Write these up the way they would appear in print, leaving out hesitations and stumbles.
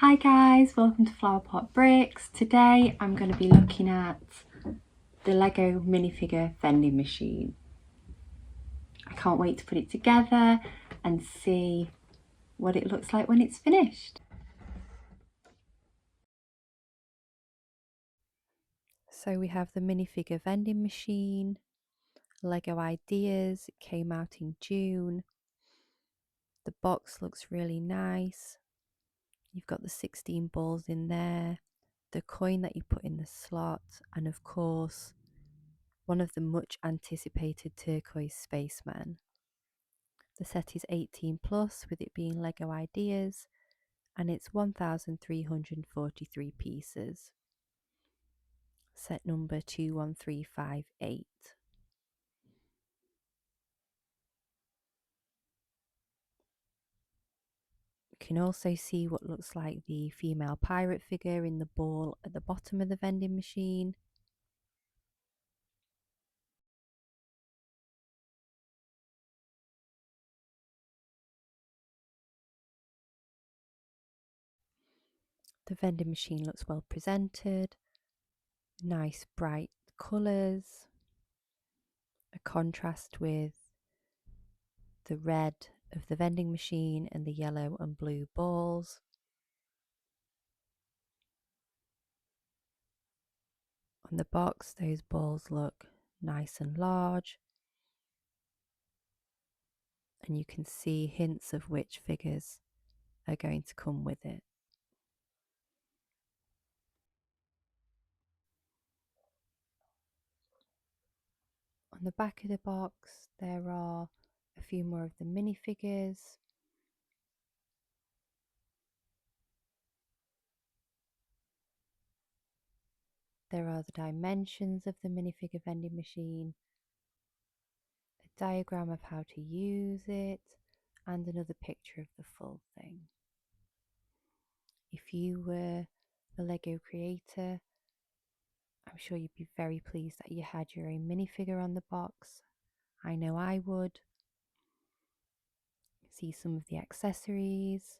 Hi guys, welcome to Flower Pot Bricks. Today I'm going to be looking at the Lego minifigure vending machine. I can't wait to put it together and see what it looks like when it's finished. So we have the minifigure vending machine, Lego Ideas. It came out in June. The box looks really nice. You've got the 16 balls in there, the coin that you put in the slot, and of course one of the much anticipated turquoise spacemen. The set is 18 plus, with it being Lego Ideas, and it's 1,343 pieces. Set number 21358. You can also see what looks like the female pirate figure in the ball at the bottom of the vending machine. The vending machine looks well presented, nice bright colours, a contrast with the red of the vending machine and the yellow and blue balls. On the box, those balls look nice and large, and you can see hints of which figures are going to come with it. On the back of the box, there are a few more of the minifigures. There are the dimensions of the minifigure vending machine, a diagram of how to use it, and another picture of the full thing. If you were a Lego creator, I'm sure you'd be very pleased that you had your own minifigure on the box. I know I would. See some of the accessories.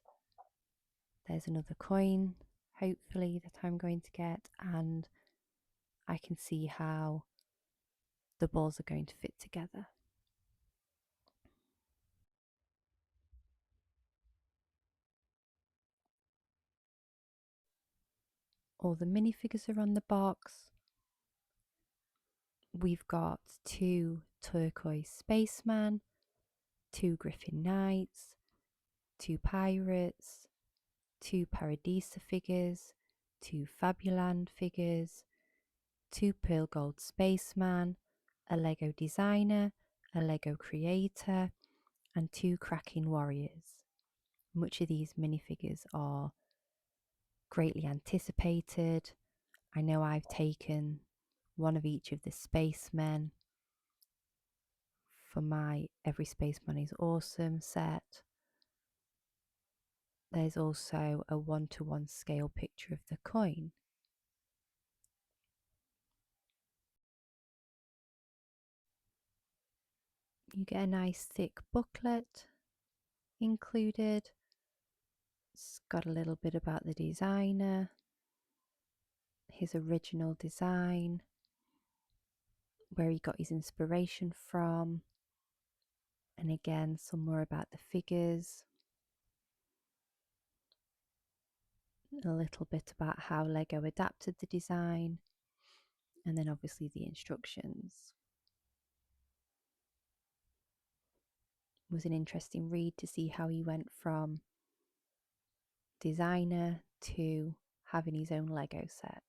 There's another coin, hopefully, that I'm going to get, and I can see how the balls are going to fit together. All the minifigures are on the box. We've got 2 turquoise spacemen, 2 griffin knights, 2 pirates, 2 paradisa figures, 2 fabuland figures, 2 pearl gold spaceman, a Lego designer, a Lego creator, and 2 cracking warriors. Much of these minifigures are greatly anticipated. I know I've taken one of each of the spacemen for my Every Spaceman is Awesome set. There's also a 1:1 scale picture of the coin. You get a nice thick booklet included. It's got a little bit about the designer, his original design, where he got his inspiration from, and again some more about the figures, a little bit about how Lego adapted the design, and then obviously the instructions. It was an interesting read to see how he went from designer to having his own Lego set.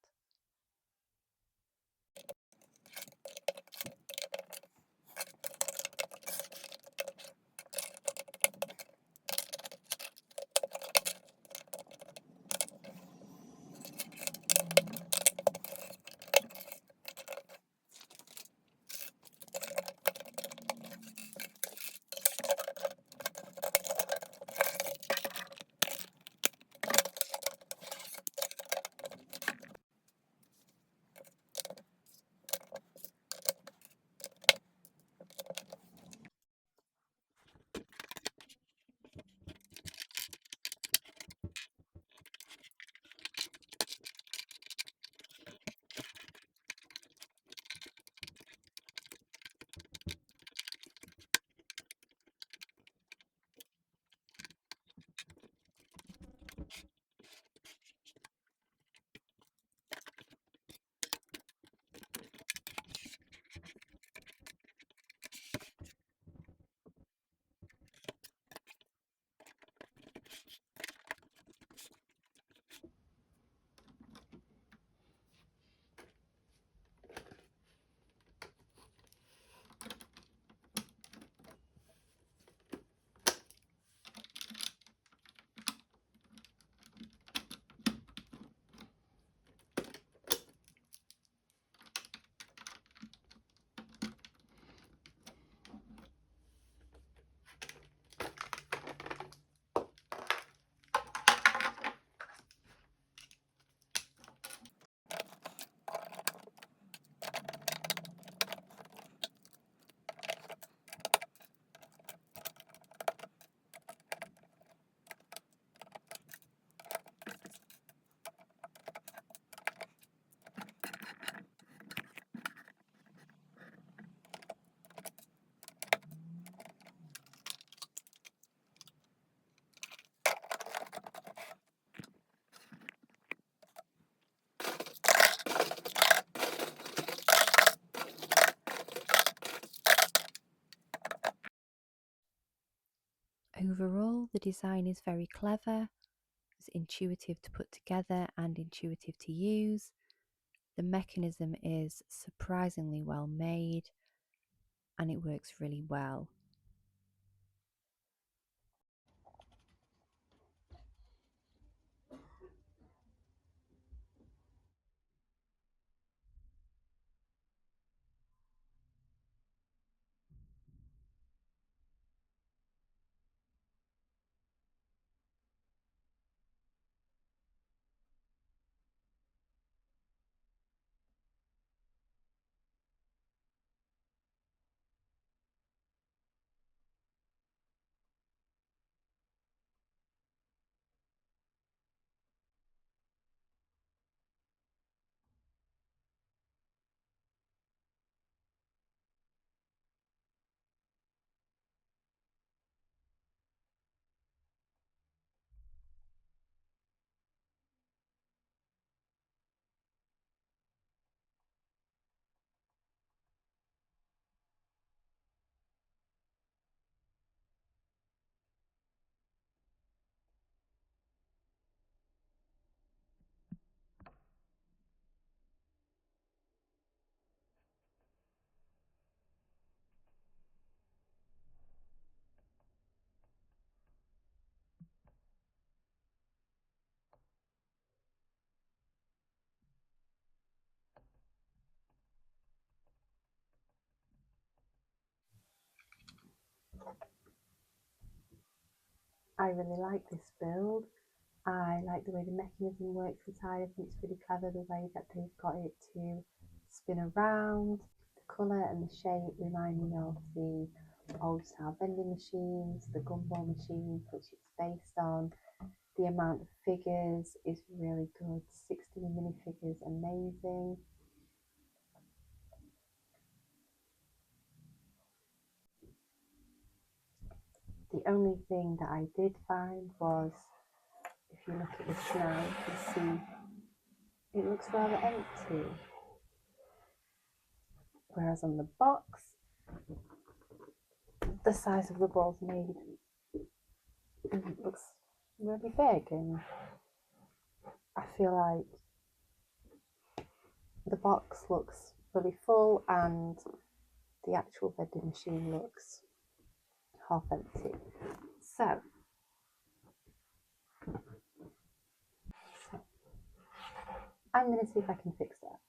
Overall, the design is very clever. It's intuitive to put together and intuitive to use. The mechanism is surprisingly well made and it works really well. I really like this build. I like the way the mechanism works inside. I think it's really clever the way that they've got it to spin around. The colour and the shape remind me of the old style vending machines, the gumball machine, which it's based on. The amount of figures is really good. 16 minifigures, amazing. The only thing that I did find was, if you look at this now, you can see it looks rather empty. Whereas on the box, the size of the balls made looks really big, and I feel like the box looks really full and the actual vending machine looks half empty. So I'm going to see if I can fix that.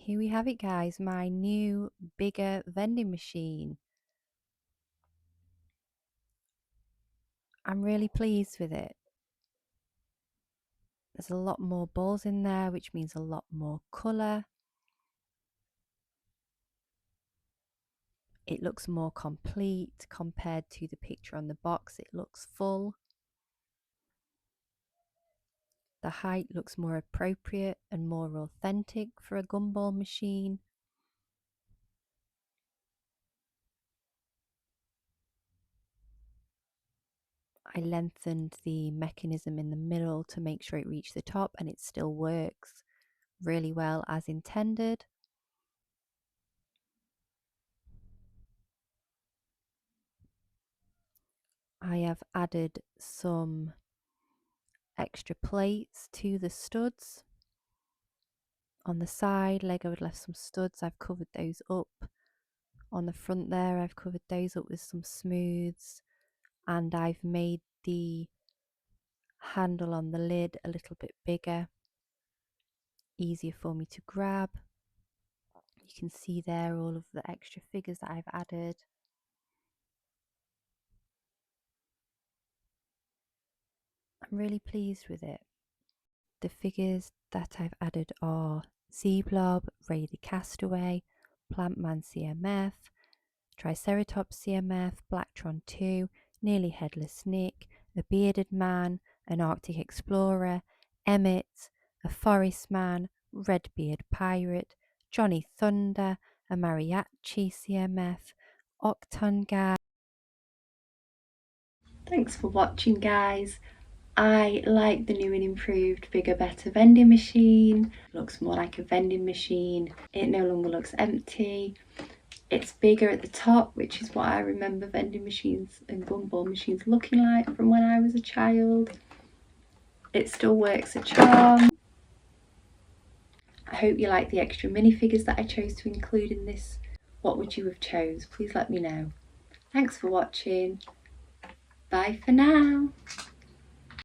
Here we have it, guys, my new bigger vending machine. I'm really pleased with it. There's a lot more balls in there, which means a lot more colour. It looks more complete compared to the picture on the box. It looks full. The height looks more appropriate and more authentic for a gumball machine. I lengthened the mechanism in the middle to make sure it reached the top, and it still works really well as intended. I have added some extra plates to the studs On the side, Lego had left some studs. I've covered those up. On the front there, I've covered those up with some smooths, and I've made the handle on the lid a little bit bigger, easier for me to grab. You can see there all of the extra figures that I've added. I'm really pleased with it. The figures that I've added are Z-Blob, Ray the Castaway, Plantman CMF, Triceratops CMF, Blacktron 2, Nearly Headless Nick, a Bearded Man, an Arctic Explorer, Emmett, a Forest Man, Redbeard Pirate, Johnny Thunder, a Mariachi CMF, Octon Guy. Thanks for watching, guys. I like the new and improved bigger better vending machine. It looks more like a vending machine. It no longer looks empty. It's bigger at the top, which is what I remember vending machines and gumball machines looking like from when I was a child. It still works a charm. I hope you like the extra minifigures that I chose to include in this. What would you have chose? Please let me know. Thanks for watching. Bye for now.